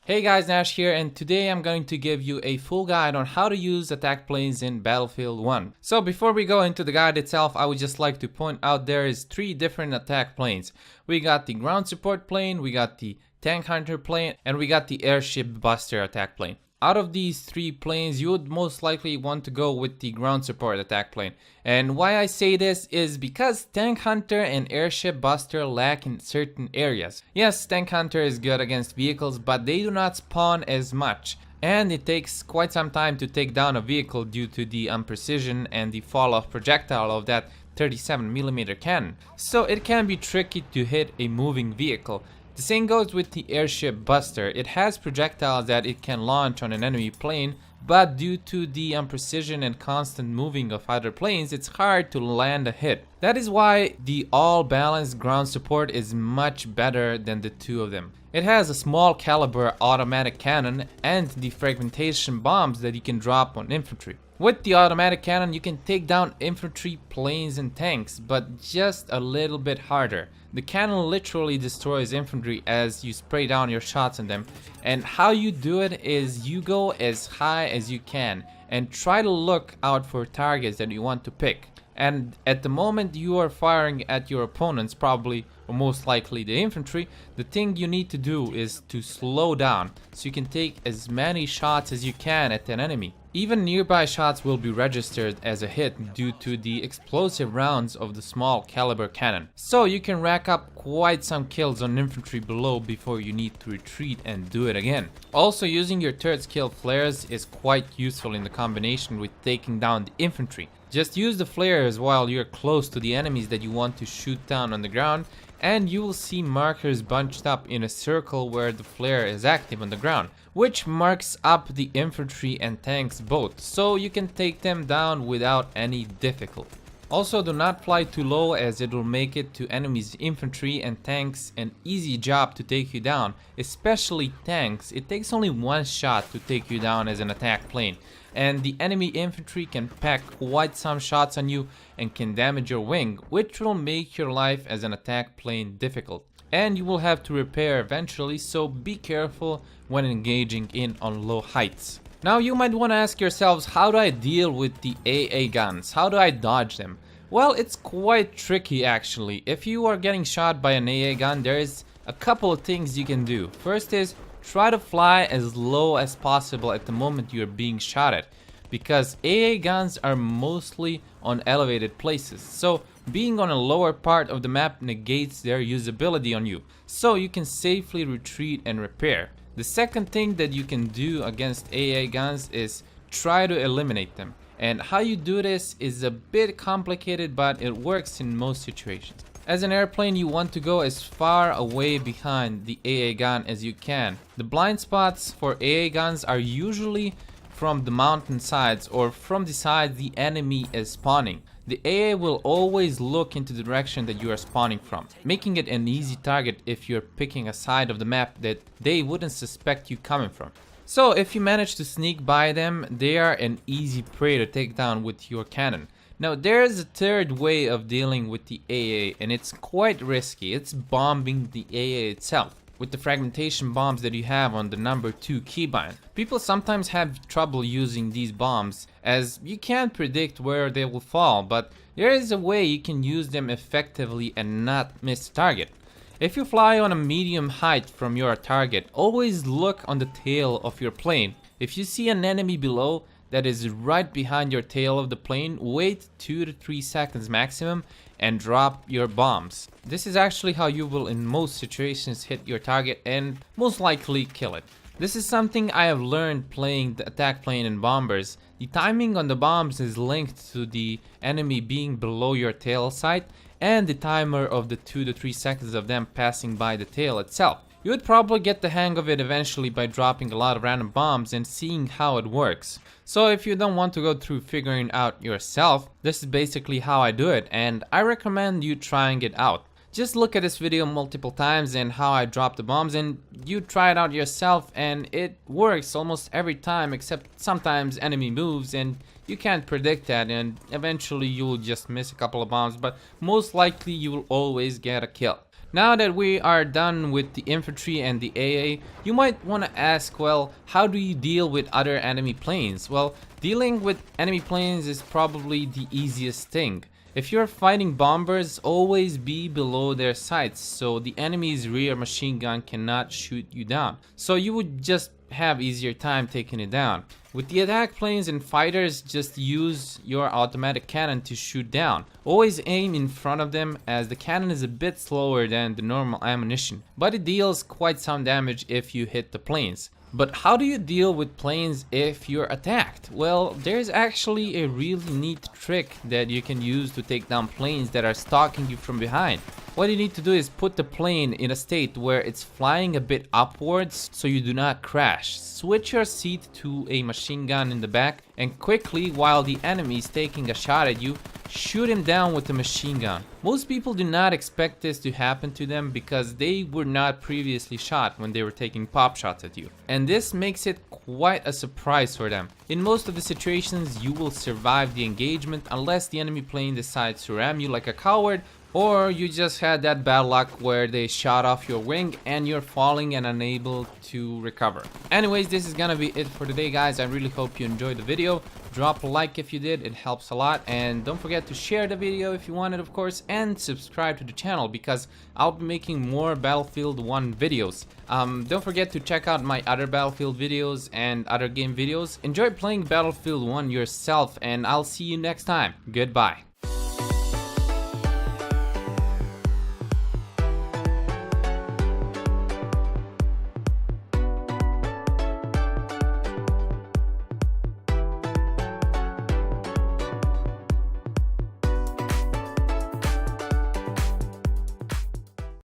Hey guys, Nash here, and today I'm going to give you a full guide on how to use attack planes in Battlefield 1. So before we go into the guide itself, I would just like to point out there is 3 different attack planes. We got the ground support plane, we got the tank hunter plane, and we got the Airship Buster attack plane. Out of these 3 planes, you would most likely want to go with the ground support attack plane. And why I say this is because Tank Hunter and Airship Buster lack in certain areas. Yes, Tank Hunter is good against vehicles, but they do not spawn as much. And it takes quite some time to take down a vehicle due to the unprecision and the fall of projectile of that 37mm cannon. So it can be tricky to hit a moving vehicle. The same goes with the Airship Buster. It has projectiles that it can launch on an enemy plane, but due to the unprecision and constant moving of other planes, it's hard to land a hit. That is why the all-balanced ground support is much better than the two of them. It has a small caliber automatic cannon and the fragmentation bombs that you can drop on infantry. With the automatic cannon, you can take down infantry, planes, and tanks, but just a little bit harder. The cannon literally destroys infantry as you spray down your shots on them, and how you do it is you go as high as you can and try to look out for targets that you want to pick. And at the moment you are firing at your opponents, probably or most likely the infantry, the thing you need to do is to slow down so you can take as many shots as you can at an enemy. Even nearby shots will be registered as a hit due to the explosive rounds of the small caliber cannon. So you can rack up quite some kills on infantry below before you need to retreat and do it again. Also, using your turret skill flares is quite useful in the combination with taking down the infantry. Just use the flares while you're close to the enemies that you want to shoot down on the ground, and you will see markers bunched up in a circle where the flare is active on the ground, which marks up the infantry and tanks both, so you can take them down without any difficulty. Also, do not fly too low as it will make it to enemies' infantry and tanks an easy job to take you down. Especially tanks, it takes only one shot to take you down as an attack plane, and the enemy infantry can pack quite some shots on you and can damage your wing, which will make your life as an attack plane difficult. And you will have to repair eventually, so be careful when engaging in on low heights. Now you might want to ask yourselves, how do I deal with the AA guns? How do I dodge them? Well, it's quite tricky actually. If you are getting shot by an AA gun, there is a couple of things you can do. First is try to fly as low as possible at the moment you're being shot at, because AA guns are mostly on elevated places, so being on a lower part of the map negates their usability on you, so you can safely retreat and repair. The second thing that you can do against AA guns is try to eliminate them, and how you do this is a bit complicated, but it works in most situations. As an airplane, you want to go as far away behind the AA gun as you can. The blind spots for AA guns are usually from the mountain sides or from the side the enemy is spawning. The AA will always look into the direction that you are spawning from, making it an easy target if you're picking a side of the map that they wouldn't suspect you coming from. So if you manage to sneak by them, they are an easy prey to take down with your cannon. Now there is a third way of dealing with the AA, and it's quite risky. It's bombing the AA itself with the fragmentation bombs that you have on the number 2 keybind. People sometimes have trouble using these bombs as you can't predict where they will fall, but there is a way you can use them effectively and not miss the target. If you fly on a medium height from your target, always look on the tail of your plane. If you see an enemy below that is right behind your tail of the plane, wait 2 to 3 seconds maximum and drop your bombs. This is actually how you will in most situations hit your target and most likely kill it. This is something I have learned playing the attack plane and bombers. The timing on the bombs is linked to the enemy being below your tail sight and the timer of the 2 to 3 seconds of them passing by the tail itself. You would probably get the hang of it eventually by dropping a lot of random bombs and seeing how it works. So if you don't want to go through figuring out yourself, this is basically how I do it, and I recommend you trying it out. Just look at this video multiple times and how I drop the bombs, and you try it out yourself, and it works almost every time, except sometimes enemy moves and you can't predict that, and eventually you will just miss a couple of bombs, but most likely you will always get a kill. Now that we are done with the infantry and the AA, you might want to ask, well, how do you deal with other enemy planes? Well, dealing with enemy planes is probably the easiest thing. If you're fighting bombers, always be below their sights so the enemy's rear machine gun cannot shoot you down. So you would just have easier time taking it down. With the attack planes and fighters, just use your automatic cannon to shoot down. Always aim in front of them, as the cannon is a bit slower than the normal ammunition, but it deals quite some damage if you hit the planes. But how do you deal with planes if you're attacked? Well, there's actually a really neat trick that you can use to take down planes that are stalking you from behind. What you need to do is put the plane in a state where it's flying a bit upwards so you do not crash. Switch your seat to a machine gun in the back and quickly, while the enemy is taking a shot at you, shoot him down with the machine gun. Most people do not expect this to happen to them because they were not previously shot when they were taking pop shots at you. And this makes it quite a surprise for them. In most of the situations, you will survive the engagement unless the enemy plane decides to ram you like a coward, or you just had that bad luck where they shot off your wing and you're falling and unable to recover. Anyways, this is gonna be it for today, guys. I really hope you enjoyed the video. Drop a like if you did, it helps a lot. And don't forget to share the video if you want it, of course, and subscribe to the channel because I'll be making more Battlefield 1 videos. Don't forget to check out my other Battlefield videos and other game videos. Enjoy playing Battlefield 1 yourself, and I'll see you next time. Goodbye.